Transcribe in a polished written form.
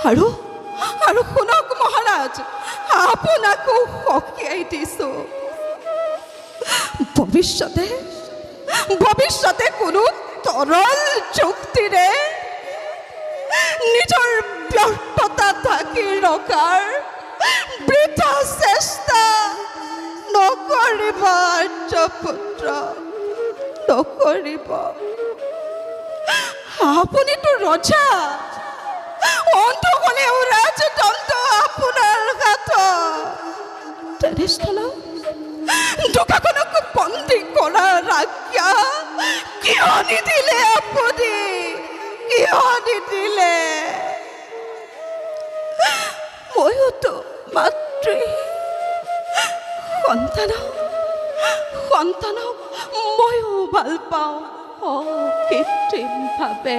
আৰু আৰু শুনক মহাৰাজ, আপোনাকো সকীয়াই দিছোঁ, ভৱিষ্যতে কোনো তৰল যুক্তিৰে নিজৰ ব্যৰ্থতা ঢাকি ৰখাৰ বৃথা চেষ্টা নকৰিব আৰ্যপুত্ৰ, নকৰিব। আপুনিতো ৰজা, অন্ত হ'লেও ৰাজদণ্ড আপোনাৰ হাতত। তেনেস্থলত দুটাখনক বন্দী কৰাৰ আজ্ঞা কিয় নিদিলে আপুনি, কিয় নিদিলে? ময়োতো মাতৃ সন্তানক ময়ো ভাল পাওঁ অকৃত্ৰিমভাৱে।